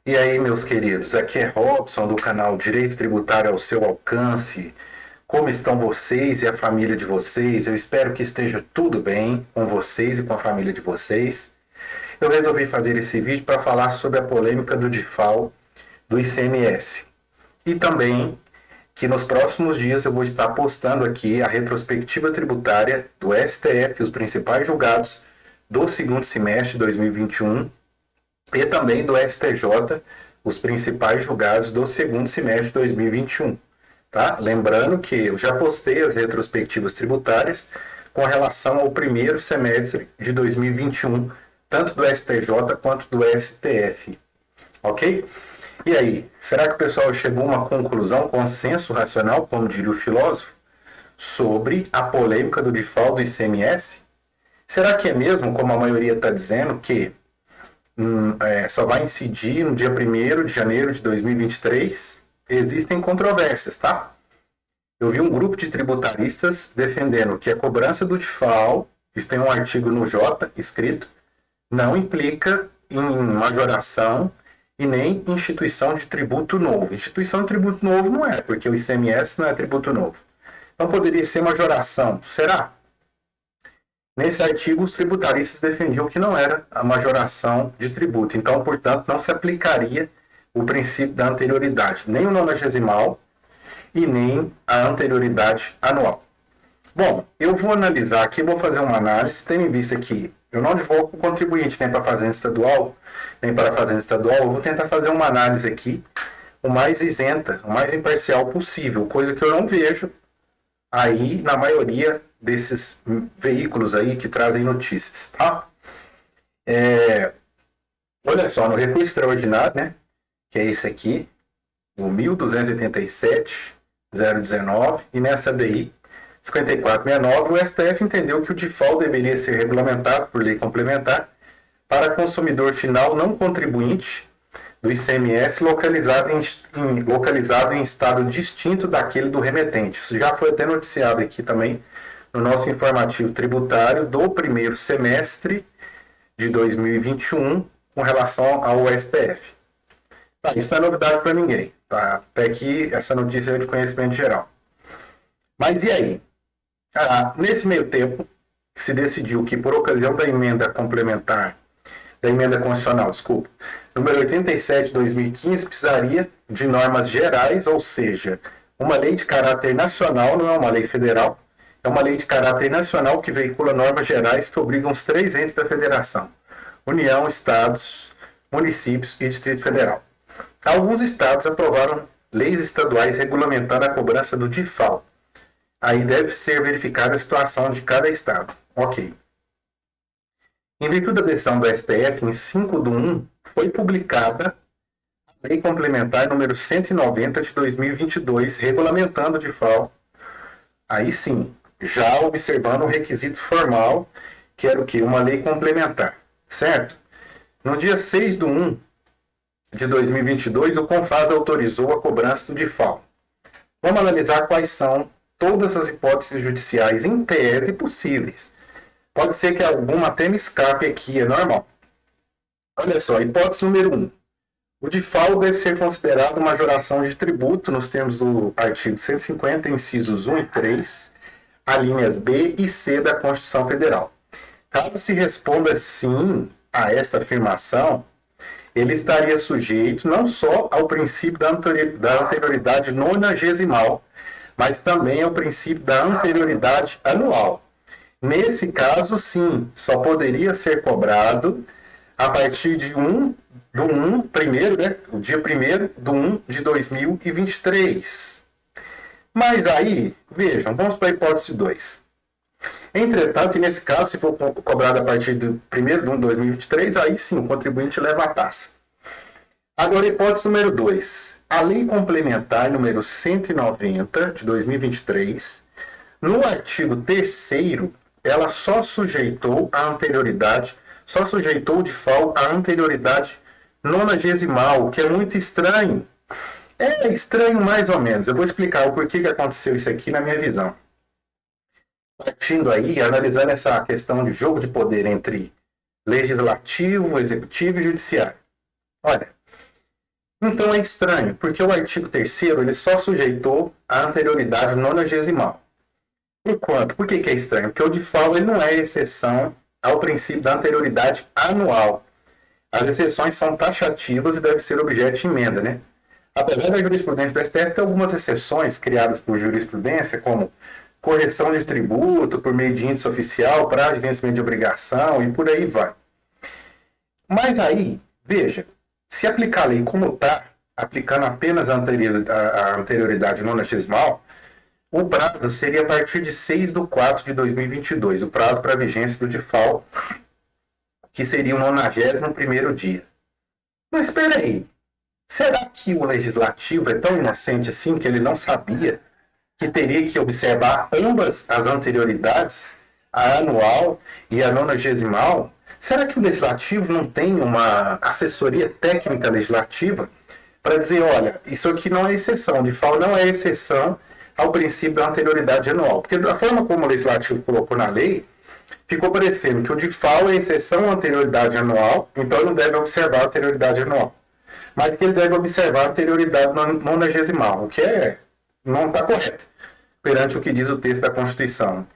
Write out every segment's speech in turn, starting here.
E aí, meus queridos, aqui é Robson do canal Direito Tributário ao seu alcance. Como estão vocês e a família de vocês? Eu espero que esteja tudo bem com vocês e com a família de vocês. Eu resolvi fazer esse vídeo para falar sobre a polêmica do DIFAL do ICMS. E também que nos próximos dias eu vou estar postando aqui a retrospectiva tributária do STF, os principais julgados do segundo semestre de 2021 e também do STJ, os principais julgados do segundo semestre de 2021. Tá? Lembrando que eu já postei as retrospectivas tributárias com relação ao primeiro semestre de 2021, tanto do STJ quanto do STF. Ok? E aí, será que o pessoal chegou a uma conclusão, consenso racional, como diria o filósofo, sobre a polêmica do DIFAL do ICMS? Será que é mesmo, como a maioria está dizendo, que só vai incidir no dia 1º de janeiro de 2023? Existem controvérsias, tá? Eu vi um grupo de tributaristas defendendo que a cobrança do DIFAL, isso tem um artigo no J escrito, não implica em majoração e nem instituição de tributo novo. Instituição de tributo novo não é, porque o ICMS não é tributo novo. Então poderia ser majoração. Será? Nesse artigo, os tributaristas defendiam que não era a majoração de tributo. Então, portanto, não se aplicaria o princípio da anterioridade, nem o nonagesimal e nem a anterioridade anual. Bom, eu vou analisar aqui, vou fazer uma análise, tendo em vista que eu não advogo o contribuinte nem para a fazenda estadual, nem para a fazenda estadual, eu vou tentar fazer uma análise aqui o mais isenta, o mais imparcial possível, coisa que eu não vejo aí na maioria desses veículos aí que trazem notícias, tá? Olha só, no recurso extraordinário, né, que é esse aqui, o 1287.019, e nessa DI 5469, o STF entendeu que o DIFAL deveria ser regulamentado por lei complementar para consumidor final não contribuinte do ICMS localizado em estado distinto daquele do remetente. Isso já foi até noticiado aqui também no nosso informativo tributário do primeiro semestre de 2021 com relação ao STF. Tá, isso não é novidade para ninguém. Tá? Até aqui essa notícia é de conhecimento geral. Mas e aí? Nesse meio tempo, se decidiu que por ocasião da emenda complementar, da emenda constitucional, número 87 de 2015, precisaria de normas gerais, ou seja, uma lei de caráter nacional, não é uma lei federal, é uma lei de caráter nacional que veicula normas gerais que obrigam os 3 entes da federação: União, Estados, municípios e Distrito Federal. Alguns estados aprovaram leis estaduais regulamentando a cobrança do DIFAL. Aí deve ser verificada a situação de cada estado. Ok. Em virtude da decisão do STF, em 5/1, foi publicada a Lei Complementar número 190 de 2022, regulamentando o DIFAL. Aí sim, já observando o requisito formal, que era o quê? Uma lei complementar, certo? No dia 6/1 de 2022, o CONFAS autorizou a cobrança do DIFAL. Vamos analisar quais são todas as hipóteses judiciais em tese possíveis. Pode ser que alguma até me escape aqui, é normal. Olha só, hipótese número 1. O DIFAL deve ser considerado majoração de tributo nos termos do artigo 150, incisos 1 e 3, alíneas B e C da Constituição Federal. Caso se responda sim a esta afirmação, ele estaria sujeito não só ao princípio da anterioridade nonagesimal, mas também ao princípio da anterioridade anual. Nesse caso, sim, só poderia ser cobrado a partir de o dia 1º de 2023. Mas aí, vejam, vamos para a hipótese 2. Entretanto, e nesse caso, se for cobrado a partir do 1º de 2023, aí sim, o contribuinte leva a taxa. Agora, hipótese número 2. A Lei Complementar número 190 de 2023, no artigo 3º, ela só sujeitou o DIFAL à anterioridade nonagesimal, que é muito estranho. É estranho mais ou menos. Eu vou explicar o porquê que aconteceu isso aqui na minha visão. Partindo aí, analisando essa questão de jogo de poder entre legislativo, executivo e judiciário. Olha, Então é estranho, porque o artigo 3º ele só sujeitou a anterioridade nonagesimal. Por quanto? Por que é estranho? Porque o DIFAL ele não é exceção ao princípio da anterioridade anual. As exceções são taxativas e devem ser objeto de emenda, né? Apesar da jurisprudência do STF, tem algumas exceções criadas por jurisprudência, como correção de tributo por meio de índice oficial, prazo de vencimento de obrigação e por aí vai. Mas aí, veja, se aplicar a lei como está, aplicando apenas a anterioridade nonagesimal, o prazo seria a partir de 6/4/2022, o prazo para a vigência do DIFAL, que seria o 91º dia. Mas espera aí, será que o legislativo é tão inocente assim que ele não sabia que teria que observar ambas as anterioridades, a anual e a nonagesimal? Será que o legislativo não tem uma assessoria técnica legislativa para dizer, olha, isso aqui não é exceção, de fato não é exceção ao princípio da anterioridade anual? Porque da forma como o legislativo colocou na lei, ficou parecendo que o DIFAL é exceção à anterioridade anual, então ele não deve observar a anterioridade anual. Mas que ele deve observar a anterioridade nonagesimal, o que não está correto, perante o que diz o texto da Constituição.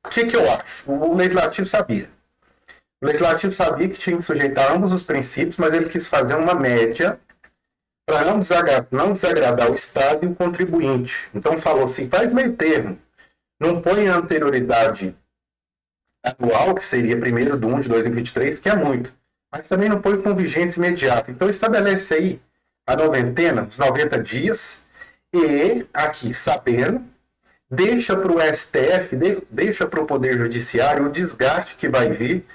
O que eu acho? O legislativo sabia. O legislativo sabia que tinha que sujeitar ambos os princípios, mas ele quis fazer uma média para não desagradar o Estado e o contribuinte. Então falou assim, faz meio termo. Não põe a anterioridade anual, que seria 1º de 1 de 2023, que é muito. Mas também não põe com vigência imediata. Então estabelece aí a noventena, os 90 dias, e aqui, sabendo, deixa para o STF, deixa para o Poder Judiciário o desgaste que vai vir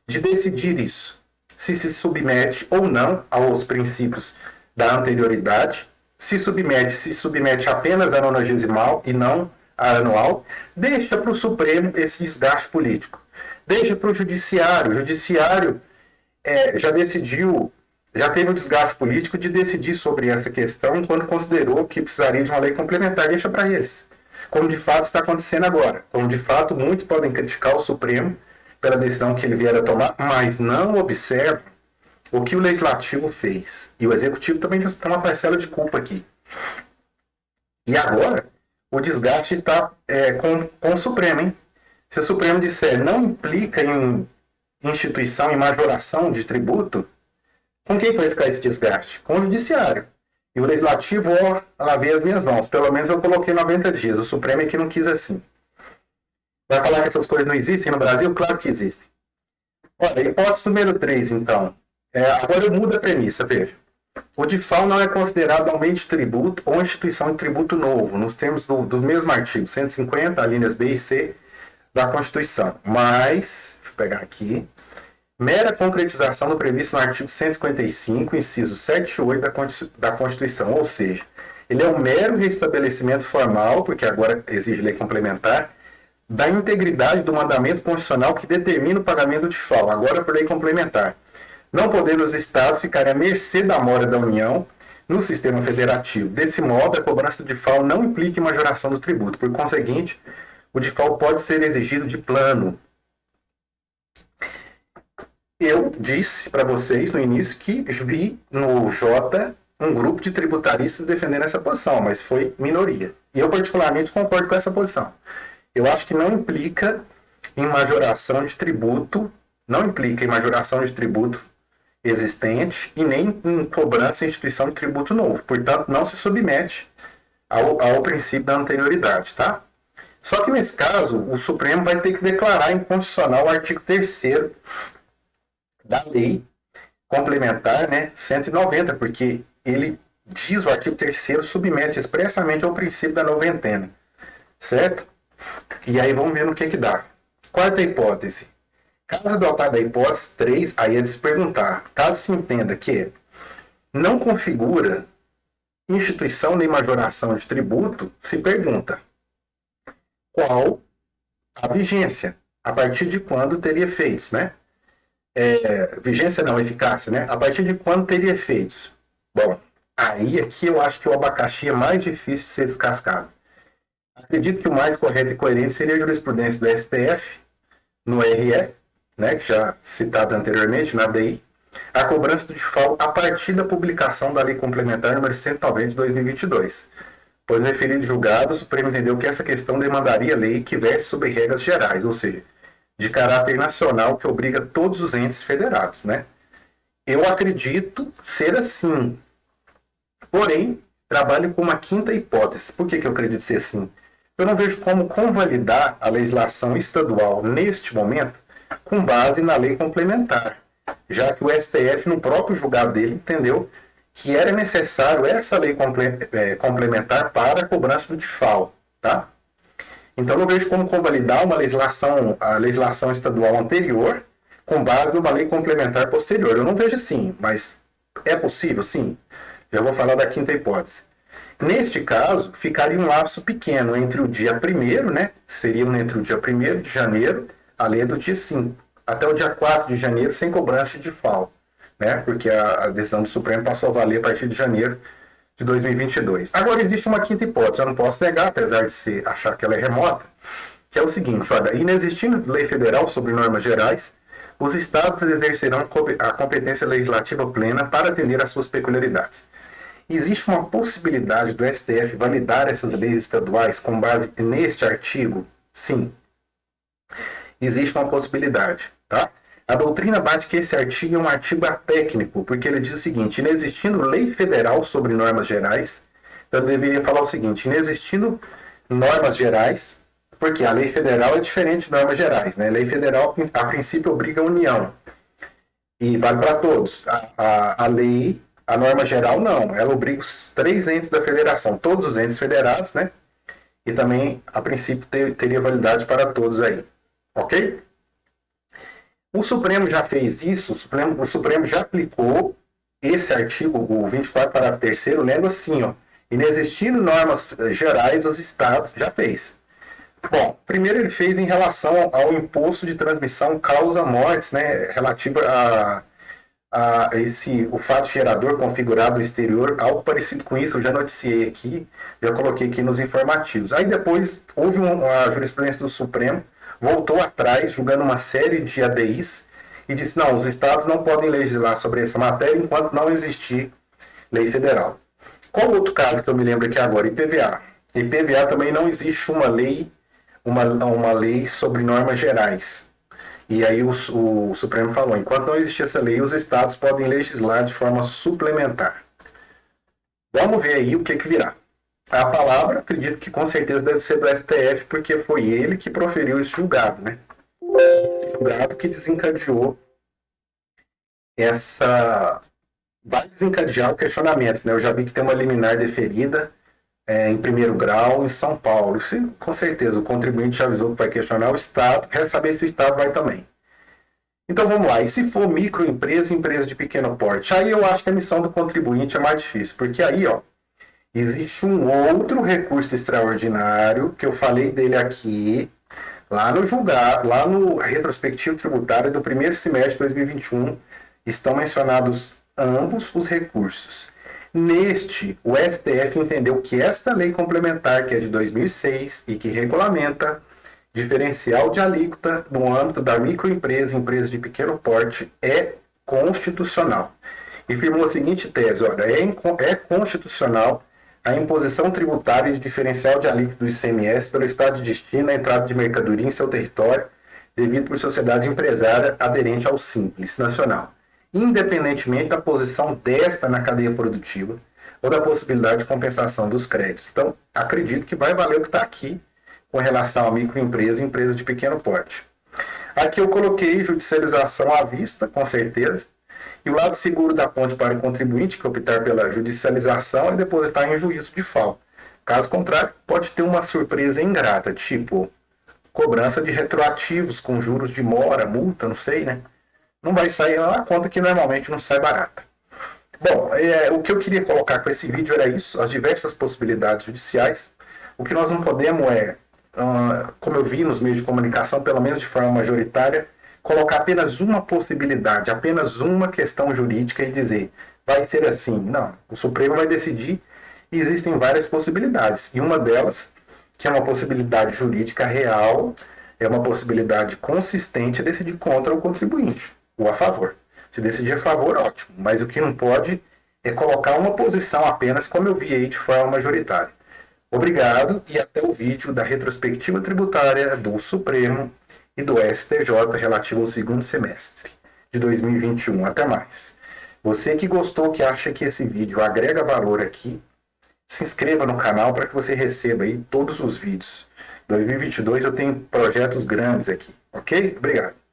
de decidir isso. Se submete ou não aos princípios da anterioridade, se submete apenas à nonagesimal e não à anual, deixa para o Supremo esse desgaste político. Deixa para o Judiciário. O Judiciário já decidiu, já teve o desgaste político de decidir sobre essa questão quando considerou que precisaria de uma lei complementar. Deixa para eles. Como de fato está acontecendo agora. Como de fato muitos podem criticar o Supremo pela decisão que ele vier a tomar, mas não observa o que o Legislativo fez. E o Executivo também tem uma parcela de culpa aqui. E agora, o desgaste está com o Supremo, hein? Se o Supremo disser não implica em instituição e majoração de tributo, com quem vai ficar esse desgaste? Com o Judiciário. E o Legislativo, lavei as minhas mãos. Pelo menos eu coloquei 90 dias. O Supremo é que não quis assim. Vai falar que essas coisas não existem no Brasil? Claro que existem. Olha, hipótese número 3, então. Agora eu mudo a premissa, veja. O DIFAL não é considerado aumento de tributo ou instituição de tributo novo, nos termos do mesmo artigo 150, alíneas B e C da Constituição. Mas, deixa eu pegar aqui, mera concretização do previsto no artigo 155, incisos 7 e 8 da Constituição. Ou seja, ele é um mero restabelecimento formal, porque agora exige lei complementar, da integridade do mandamento constitucional que determina o pagamento do DIFAL, agora por lei complementar. Não podendo os estados ficarem à mercê da mora da União no sistema federativo. Desse modo, a cobrança do DIFAL não implica em majoração do tributo. Por conseguinte, o DIFAL pode ser exigido de plano. Eu disse para vocês no início que vi no J um grupo de tributaristas defendendo essa posição, mas foi minoria. E eu particularmente concordo com essa posição. Eu acho que não implica em majoração de tributo, existente e nem em cobrança e instituição de tributo novo. Portanto, não se submete ao princípio da anterioridade, tá? Só que nesse caso, o Supremo vai ter que declarar inconstitucional o artigo 3º da lei complementar, né, 190, porque ele diz, o artigo 3º submete expressamente ao princípio da noventena, certo? E aí vamos ver no que dá. Quarta hipótese. Caso adotada a hipótese 3, aí é de se perguntar, caso se entenda que não configura instituição nem majoração de tributo, se pergunta qual a vigência, a partir de quando teria efeitos, né? Vigência não, eficácia, né? A partir de quando teria efeitos? Bom, aí aqui eu acho que o abacaxi é mais difícil de ser descascado. Acredito que o mais correto e coerente seria a jurisprudência do STF no RE, né, que já citado anteriormente, na DI, a cobrança do DIFAL a partir da publicação da Lei Complementar número 190 de 2022. Pois no referido julgado, o Supremo entendeu que essa questão demandaria lei que verse sobre regras gerais, ou seja, de caráter nacional, que obriga todos os entes federados, né? Eu acredito ser assim. Porém, trabalho com uma quinta hipótese. Por que eu acredito ser assim? Eu não vejo como convalidar a legislação estadual neste momento com base na lei complementar, já que o STF, no próprio julgado dele, entendeu que era necessário essa lei complementar para a cobrança do DIFAL, tá? Então, eu vejo como convalidar a legislação estadual anterior com base numa lei complementar posterior. Eu não vejo assim, mas é possível, sim. Já vou falar da quinta hipótese. Neste caso, ficaria um lapso pequeno entre o dia 1º, né? Seria entre o dia 1º de janeiro, a lei do dia 5, até o dia 4 de janeiro, sem cobrança de DIFAL, né? Porque a decisão do Supremo passou a valer a partir de janeiro de 2022. Agora, existe uma quinta hipótese, eu não posso negar, apesar de achar que ela é remota, que é o seguinte: olha, inexistindo lei federal sobre normas gerais, os estados exercerão a competência legislativa plena para atender às suas peculiaridades. Existe uma possibilidade do STF validar essas leis estaduais com base neste artigo? Sim. Existe uma possibilidade, tá? A doutrina bate que esse artigo é um artigo atécnico, porque ele diz o seguinte: inexistindo lei federal sobre normas gerais, então eu deveria falar o seguinte: inexistindo normas gerais, porque a lei federal é diferente de normas gerais, né? A lei federal, a princípio, obriga a União, e vale para todos. A norma geral, não. Ela obriga os 3 entes da federação, todos os entes federados, né? E também, a princípio, teria validade para todos aí. Ok? O Supremo já fez isso, o Supremo já aplicou esse artigo, o 24, parágrafo 3º, lendo assim, ó: inexistindo normas gerais, os estados, já fez. Bom, primeiro ele fez em relação ao imposto de transmissão causa-mortes, né? Relativo o fato gerador configurado no exterior, algo parecido com isso, eu já noticiei aqui, já coloquei aqui nos informativos. Aí depois houve a jurisprudência do Supremo, voltou atrás, julgando uma série de ADIs, e disse: não, os estados não podem legislar sobre essa matéria enquanto não existir lei federal. Qual outro caso que eu me lembro aqui agora? IPVA. IPVA também não existe uma lei sobre normas gerais. E aí o Supremo falou: enquanto não existir essa lei, os estados podem legislar de forma suplementar. Vamos ver aí o que virá. A palavra, acredito que com certeza deve ser do STF, porque foi ele que proferiu esse julgado, né? Esse julgado que desencadeou vai desencadear o questionamento, né? Eu já vi que tem uma liminar deferida em 1º grau em São Paulo. Isso, com certeza, o contribuinte já avisou que vai questionar o Estado, quer saber se o Estado vai também. Então vamos lá, e se for microempresa, empresa de pequeno porte? Aí eu acho que a missão do contribuinte é mais difícil, porque aí, ó, existe um outro recurso extraordinário, que eu falei dele aqui, lá no julgado, lá no retrospectivo tributário do 1º semestre de 2021, estão mencionados ambos os recursos. Neste, o STF entendeu que esta lei complementar, que é de 2006 e que regulamenta diferencial de alíquota no âmbito da microempresa e empresa de pequeno porte, é constitucional. E firmou a seguinte tese: olha, é constitucional a imposição tributária de diferencial de alíquota do ICMS pelo Estado de destino à entrada de mercadoria em seu território, devido por sociedade empresária aderente ao Simples Nacional, independentemente da posição desta na cadeia produtiva ou da possibilidade de compensação dos créditos. Então, acredito que vai valer o que está aqui com relação a microempresa e empresa de pequeno porte. Aqui eu coloquei judicialização à vista, com certeza, e o lado seguro da ponte para o contribuinte que optar pela judicialização é depositar em juízo de FAO. Caso contrário, pode ter uma surpresa ingrata, tipo cobrança de retroativos com juros de mora, multa, não sei, né? Não vai sair uma conta que normalmente não sai barata. Bom, o que eu queria colocar com esse vídeo era isso, as diversas possibilidades judiciais. O que nós não podemos como eu vi nos meios de comunicação, pelo menos de forma majoritária, colocar apenas uma possibilidade, apenas uma questão jurídica e dizer, vai ser assim. Não, o Supremo vai decidir e existem várias possibilidades. E uma delas, que é uma possibilidade jurídica real, é uma possibilidade consistente de decidir contra o contribuinte, ou a favor. Se decidir a favor, ótimo. Mas o que não pode é colocar uma posição apenas, como eu vi aí, de forma majoritária. Obrigado e até o vídeo da retrospectiva tributária do Supremo e do STJ relativo ao segundo semestre de 2021. Até mais. Você que gostou, que acha que esse vídeo agrega valor aqui, se inscreva no canal para que você receba aí todos os vídeos. 2022 eu tenho projetos grandes aqui, ok? Obrigado.